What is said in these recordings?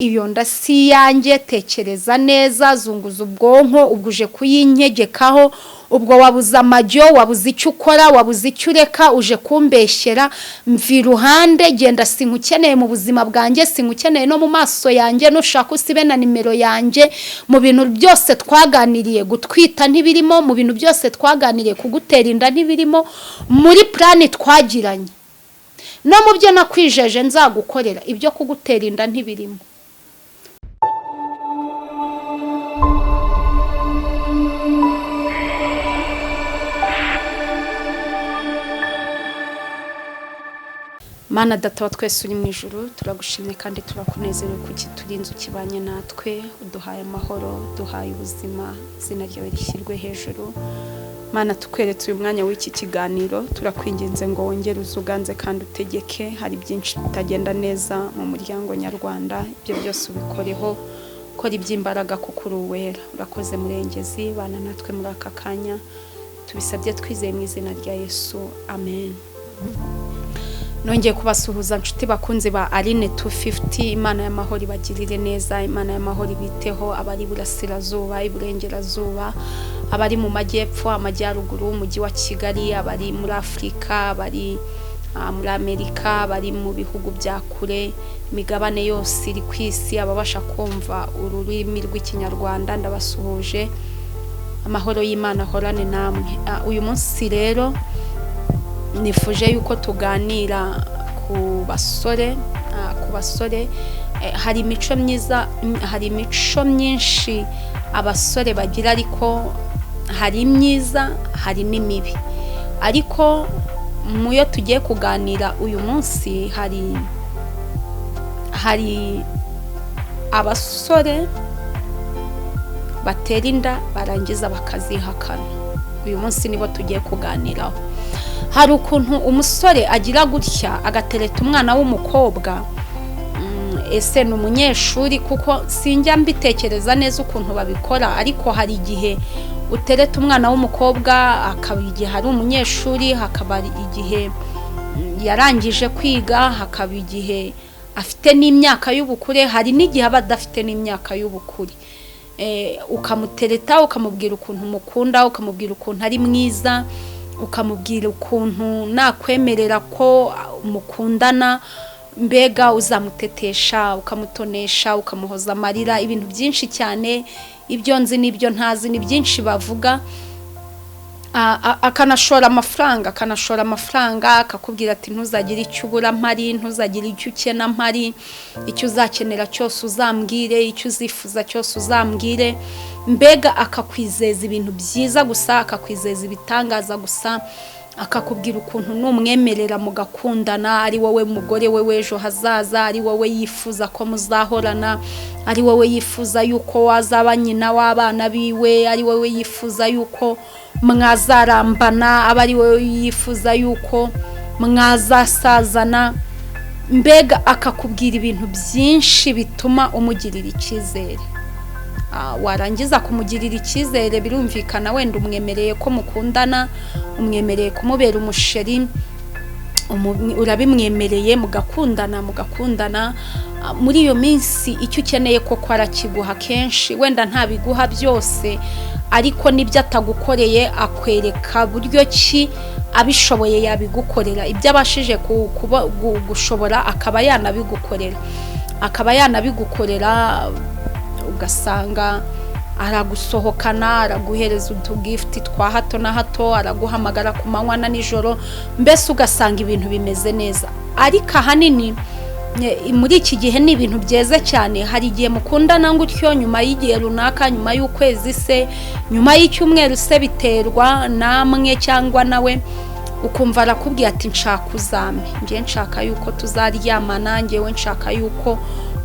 iyo nda si yanjye, tekereza neza, zunguza ubwonko, ubwuje kuyinyegekaho, ubwo wabuze amajyo, wabuze icyo ukora, wabuze icyo ureka, uje kumbeshyera, mvi ruhande, genda sinkukeneye mu buzima bwanjye, sinkukeneye no mu maso yanjye, nushaka usibe na nimero yanjye. Mu bintu byose twaganiriye gutwita ntibirimo, mu bintu byose twaganiriye kugutera inda ntibirimo, muri plani twagiranye no mu byo nakwijeje nzagukorera, ibyo kugutera inda ntibirimo. Mana data wa twese uri mu ijuru, turagushimye kandi turakunezerewe kuki turinze ukibanye natwe, uduhaye amahoro, duhaye ubuzima, izina ryawe rishyirwe hejuru. Mana tukweretse uyu mwanya w'iki kiganiro, turakwinginze ngo wongere uzuganze kandi utegeke. Hari byinshi bitagenda neza mu muryango nyarwanda, ibyo byose ubikoreho, kora iby'imbaraga kuko uri uwera. Urakoze murengezi, bana natwe muri aka kanya, tubisabye twizeye mu izina rya Yesu, amen. Nongeye kubasuhuza nshuti bakunzi ba Aline 250. Imana y'amahoro ibagirire neza, Imana y'amahoro ibiteho, abari burasirazuba, iburengerazuba, abari mu majyepfo, amajyaruguru, umujyi wa Kigali, abari muri Afrika, abari muri Amerika, abari mu bihugu bya kure, imigabane yose iri kwisi, ababasha kumva ururimi rw'ikinyarwanda, ndabasuhuje. Amahoro y'Imana ahorane namwe. Uyu munsi rero nifuje yuko tuganira ku basore. Hari imico myiza, hari imico myinshi abasore bagira, ariko hari imyiza, hari n'imibi. Ariko muyo tugiye kuganira uyu munsi, hari abasore batera inda barangiza bakazihakana. Uyu munsi nibo tugiye kuganiraho. Hari ukuntu umusore agira gutya agatereta umwana w'umukobwa, ese ni umunyeshuri, kuko sinjya mbitekereza neza ukuntu babikora, ariko hari igihe utereta umwana w'umukobwa, hakaba igihe hari umunyeshuri, hakaba igihe yarangije kwiga, hakaba igihe afite n'imyaka y'ubukure, hari n'igihe aba adafite n'imyaka y'ubukure. Ukamutereta, ukamubwira ukuntu umukunda, ukamubwira ukuntu ari mwiza, ukamubwira ukuntu nakwemerera ko mukundana, mbega uzamutetesha, ukamutonesha, ukamuhoza amarira, ibintu byinshi cyane, ibyo nzi n'ibyo ntazi, ni byinshi bavuga. Akanashora amafaranga, akakubwira ati ntuzagire icyo ubura mpari, ntuzagire icyo ukena mpari, icyo uzakenera cyose uzambwire, icyo uzifuza cyose uzambwire. Mbega akakwizeza ibintu byiza gusa, akakwizeza ibitangaza gusa, akakubwira ukuntu numwemerera mugakundana, ari wowe mugore we w'ejo hazaza, ari wowe yifuza ko muzahorana, ari wowe yifuza yuko wazaba nyina w'abana biwe, ari wowe yifuza yuko mwazarambana, aba ari wowe yifuza yuko mwazasazana. Mbega akakubwira ibintu byinshi bituma umugirira icyizere. Warangiza kumugirira icyizere, birumvikana wenda umwemereye ko mukundana, umwemereye kumubera umusheri, urabimwemereye, mugakundana. Muri iyo minsi icyo ukeneye koko arakiguha kenshi, wenda ntabiguha byose, ariko nibyo atagukoreye akwereka buryo ki abishoboye yabigukorera. Ibyo abashije gushobora akaba yanabigukorera, ugasanga aragusohokana, araguhereza utugift twa hato na hato, araguhamagara ku manywa na nijoro, mbese ugasanga ibintu bimeze neza. Ariko ahanini muri iki gihe ni ibintu byeze cyane. Hari igihe mukundana ngutyo, nyuma y'igihe runaka, nyuma y'ukwezi se, nyuma y'icyumweru se, biterwa namwe cyangwa nawe, ukumva arakubwiye ati nshaka uzame, ngiye nshaka yuko tuzaryamana, ngewe nshaka yuko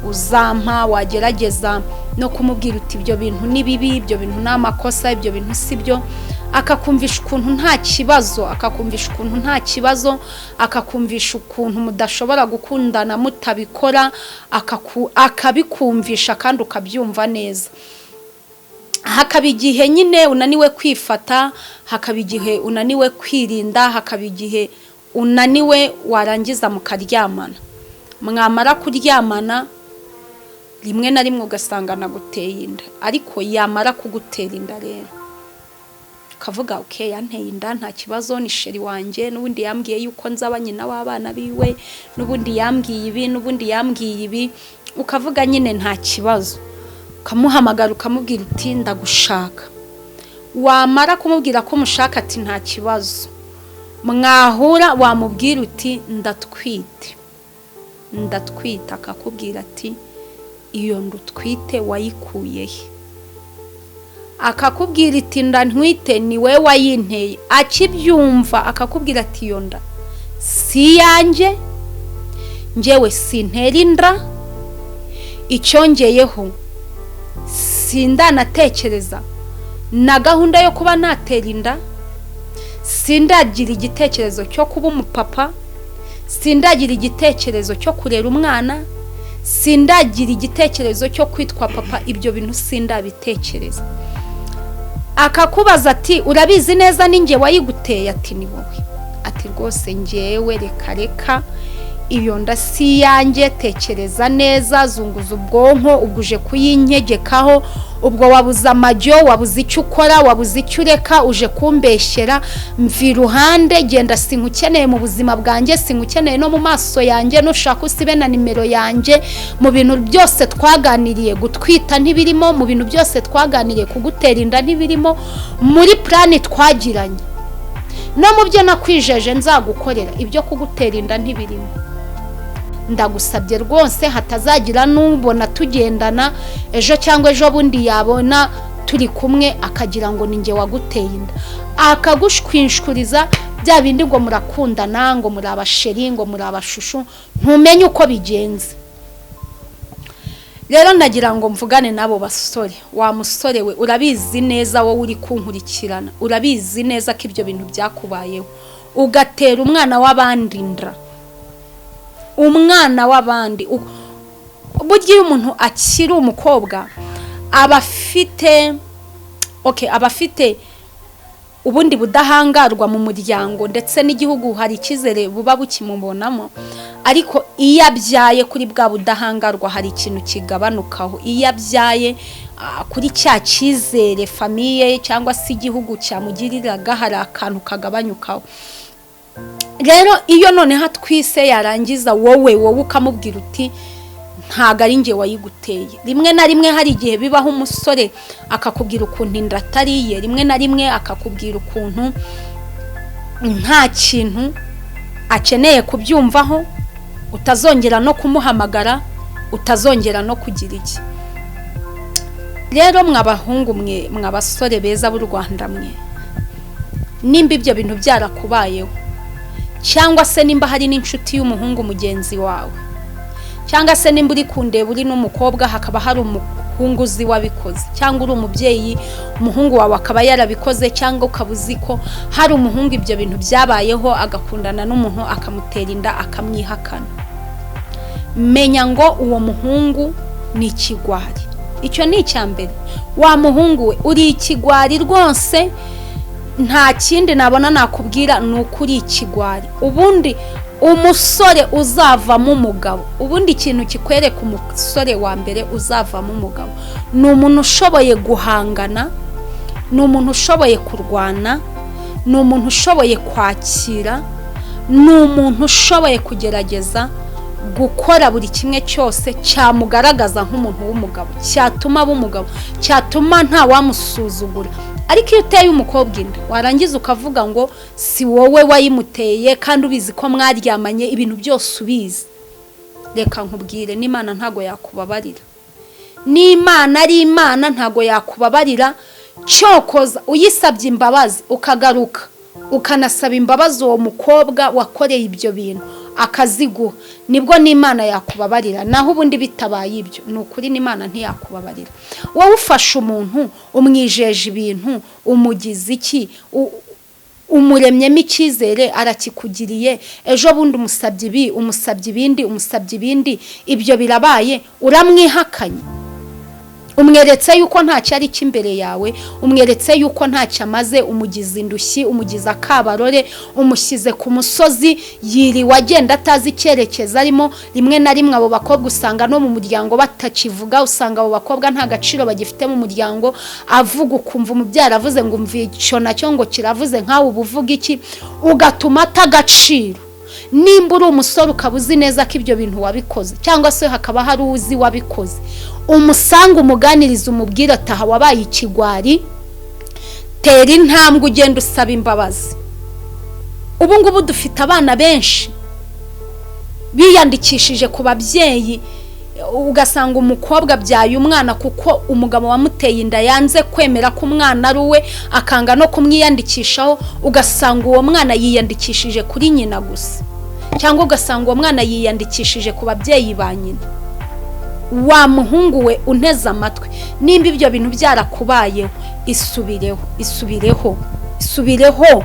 uzampa. Wagerageza no kumubwira uti ibyo bintu ni bibi, ibyo bintu ni amakosa, ibyo bintu si byo, akakumvisha ukuntu nta kibazo, akakumvisha ukuntu mudashobora gukundana mutabikora, akabikumvisha kandi ukabyumva neza. Hakaba igihe nyine unaniwe kwifata, hakaba igihe unaniwe kwirinda, hakaba igihe unaniwe warangiza mukaryamana. Mwamara kuryamana rimwe na rimwe ugasanga naguteye inda ariko yamara kugutera inda rero kavuga okay yanteye inda nta kibazo ni sheri wanje nubundi yambwiye yuko nzaba nyina w'abana biwe nubundi yambwiye ibi nubundi yambwiye ibi ukavuga nyine nta kibazo kamuhamagara ukamubwira uti ndagushaka wamara kumubwira ko mushaka ati nta kibazo mwahura wamubwira uti ndatwite akakubwira ati iyo ndutwite wayikuye he akakubwira iti ndantwite ni we wayinteye akibyumva akakubwira ati iyo nda si yanjye njyewe sintera inda icyongeyeho sindanatekereza na gahunda yo kuba natera inda sindagira igitekerezo cyo kuba umupapa sindagira igitekerezo cyo kurera umwana sindagira igitekerezo cyo kwitwa papa ibyo bintu sindabitekereza akakubaza ati urabizi neza ninjye wayiguteye ati ni wowe ati rwose njyewe reka iyo nda si yanjye tekereza neza zunguza ubwonko uguje kuyinyegekaho ubwo wabuze amajyo wabuze icyo ukora wabuze icyo ureka uje kumbeshyera mvi iruhande genda sinkukeneye mu buzima bwanjye sinkukeneye no mu maso yanjye nushaka usibe na nimero yanjye mu bintu byose twaganiriye gutwita ntibirimo mu bintu byose twaganiriye kugutera inda ntibirimo muri plani twagiranye no mu byo nakwijeje nzagukorera ibyo kugutera inda ntibirimo ndagusabye rwose hatazagira nubona tugendana ejo cyangwa ejo bundi yabona turi kumwe akagira ngo ninjye waguteye inda akagushwinshuriza bya bindi ngo murakundana ngo muri abasheri ngo muri abashushu ntumenye uko bigenze rero nagira ngo mvugane nabo basore wa musore we urabizi neza wowe uri kunkurikirana urabizi neza ko ibyo bintu byakubayeho ugatera umwana w'abandi inda umwana w'abandi burya iyo umuntu akiri umukobwa aba afite ubundi budahangarwa mu muryango ndetse n'igihugu hari ikizere buba bukimubonamo ariko iyo abyaye kuri bwa budahangarwa hari ikintu kigabanukaho iyo abyaye kuri cya cyizere famiye cyangwa se igihugu cyamugiriraga hari akantu kagabanyukaho rero iyo noneho twise yarangiza wowe ukamubwira uti ntago ari njye wayiguteye rimwe na rimwe hari igihe bibaho umusore akakubwira ukuntu inda atariye rimwe na rimwe akakubwira ukuntu nta kintu akeneye kubyumvaho utazongera no kumuhamagara utazongera no kugira iki rero mwabahungu mwe mwabasore beza b'u Rwanda mwe nimba ibyo bintu byarakubayeho cyangwa se nimba hari n'inshuti y'umuhungu mugenzi wawe cyangwa se nimba uri kundeba uri n'umukobwa hakaba hari umuhungu uzi wabikoze cyangwa uri umubyeyi umuhungu wawe akaba yarabikoze cyangwa ukabuzi ko hari umuhungu ibyo bintu byabayeho agakundana n'umuntu akamutera inda akamwihakana menya ngo uwo muhungu ni ikigwari icyo ni icyambere wa muhungu we uri ikigwari rwose nta kindi nabona nakubwira nukuri ikigwari ubundi umusore uzavamo umugabo ubundi ikintu kikwereka umusore wa mbere uzavamo umugabo ni umuntu ushoboye guhangana ni umuntu ushoboye kurwana ni umuntu ushoboye kwakira ni umuntu ushoboye kugerageza gukora buri kimwe cyose cyamugaragaza nk'umuntu w'umugabo cyatuma aba umugabo cyatuma nta wamusuzugura ariko iyo uteye umukobwa inda warangiza ukavuga ngo si wowe wayimuteye kandi ubizi ko mwaryamanye ibintu byose ubizi reka nkubwire n'Imana ntago yakubabarira n'Imana ari Imana ntago yakubabarira cyokoza uyisabye imbabazi ukagaruka ukanasaba imbabazi uwo mukobwa wakoreye ibyo bintu akaziguha nibwo n'Imana yakubabarira naho ubundi bitabaye ibyo nukuri n'Imana ntiyakubabarira wowe ufasha umuntu umwijeje ibintu umugize iki umuremyemo icyizere arakikugiriye ejo bundi umusabye ibindi ibyo birabaye uramwihakanye umweretse yuko ntacyo ari cy'imbere yawe, umweretse yuko ntacyo amaze, umugize indushyi, umugize akabarore, umushyize ku musozi yiriwe agenda atazi icyerekezo arimo. Rimwe na rimwe abo bakobwa usanga no mu muryango batakivuga, usanga abo bakobwa nta gaciro bagifite mu muryango, avuga ukumva umubyara avuze ngo umva icyo nacyo ngo kiravuze nkawe ubuvuga iki, ugatuma atagaciro. Nimba uri umusore ukaba uzi neza ko ibyo bintu wabikoze, cyangwa se hakaba hari uzi wabikoze, umusanga umuganiriza, umubwira ataha wabaye ikigwari, tera intambwe ugenda usaba imbabazi. Ubu ngubu dufite abana benshi biyandikishije ku babyeyi, ugasanga umukobwa byaye umwana kuko umugabo wamuteye inda yanze kwemera ko umwana ari uwe, akanga no kumwiyandikishaho, ugasanga uwo mwana yiyandikishije kuri nyina gusa, cyangwa ugasanga uwo mwana yiyandikishije ku babyeyi ba nyina. Wa muhungu we unteze amatwi, nimba ibyo bintu byarakubayeho, isubireho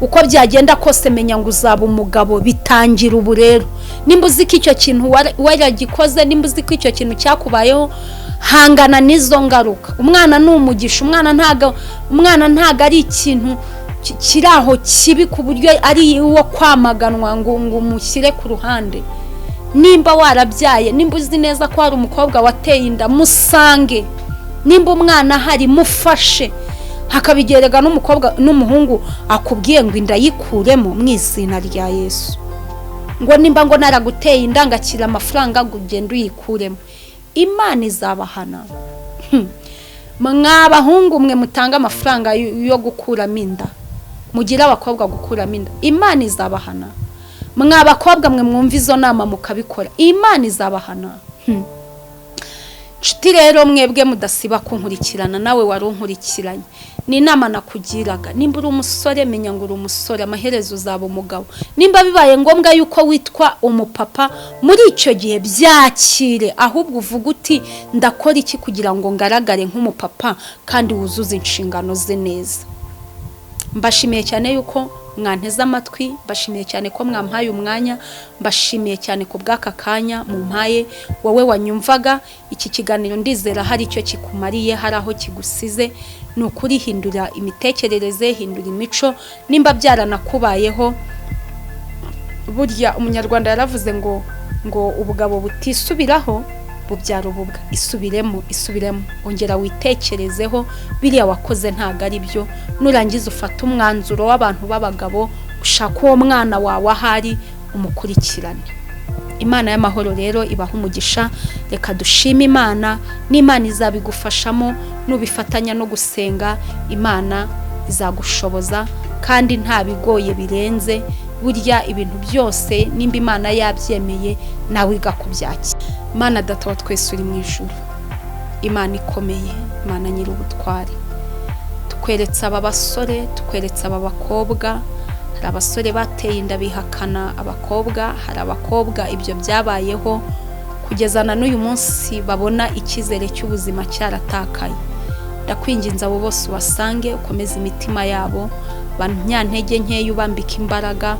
uko byagenda kose, menya ngo uzaba umugabo, bitangira ubu rero. Nimba uzi ko icyo kintu waragikoze, nimba uzi ko icyo kintu cyakubayeho, hangana n'izo ngaruka. Umwana ni umugisha, umwana ntago ari ikintu kiraho kibi ku buryo ari uwo kwamaganwa ngo umushyire ku ruhande. Nimba warabyaye, nimba uzi neza ko hari umukobwa wateye inda, musange. Nimba umwana hari, mufashe. Hakabigerega n'umukobwa n'umuhungu akubwiye ngo inda yikuremo mu izina rya Yesu, ngo nimba ngo naraguteye inda ngakira amafaranga ngo ugende uyikuremo, Imana izabahana. Mwabahungu mwe mutanga amafaranga yo gukuramo inda, mugira abakobwa gukuramo inda, Imana izabahana. Mwabakobwa mwe mwumva izo nama mukabikora, Imana izabahana. Nshuti rero mwebwe mudasiba kunkurikirana, nawe wari unkurikiranye, ni inama nakugiraga. Nimba uri umusore, menya ngo uri umusore, amaherezo uzaba umugabo. Nimba bibaye ngombwa yuko witwa umupapa, muri icyo gihe byakire, ahubwo uvuga uti ndakora iki kugira ngo ngaragare nk'umupapa kandi wuzuze inshingano ze neza. Mbashimiye cyane yuko mwanteze amatwi, mbashimiye cyane ko mwampaye umwanya, mbashimiye cyane ku bw'aka kanya mumpaye. Wowe wanyumvaga iki kiganiro, ndizera hari icyo kikumariye, hari aho kigusize. Ni ukuri, hindura imitekerereze, hindura imico. Nimba byaranakubayeho, burya umunyarwanda yaravuze ngo ubugabo butisubiraho bubyara ububwa. Isubiremo, ongera witekerezeho, biriya wakoze ntago ari byo. Nurangiza ufata umwanzuro w'abantu b'abagabo, ushaka uwo mwana wawe ahari, umukurikirane. Imana y'amahoro rero ibaha umugisha. Reka dushime Imana, n'Imana izabigufashamo, nubifatanya no gusenga, Imana izagushoboza kandi nta bigoye birenze. Burya ibintu byose nimba Imana yabyemeye, nawe igakubyakira. Mana data wa twese uri mu ijuru, Imana ikomeye, Imana nyir'ubutware, tukweretse aba basore, tukweretse aba bakobwa. Hari abasore bateye inda bihakana abakobwa, hari abakobwa ibyo byabayeho kugeza na n'uyu munsi babona icyizere cy'ubuzima cyaratakaye. Ndakwinginze abo bose ubasange, ukomeze imitima yabo, banyantege nkeya ubambika imbaraga.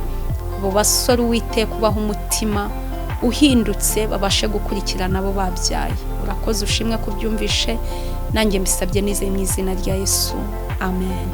Abo basore Uwiteka ubaha umutima uhindutse, babashe gukurikirana abo babyaye. Urakoze, ushimwe kubyumvishe, nanjye mbisabye nizeye mu izina rya Yesu, amen.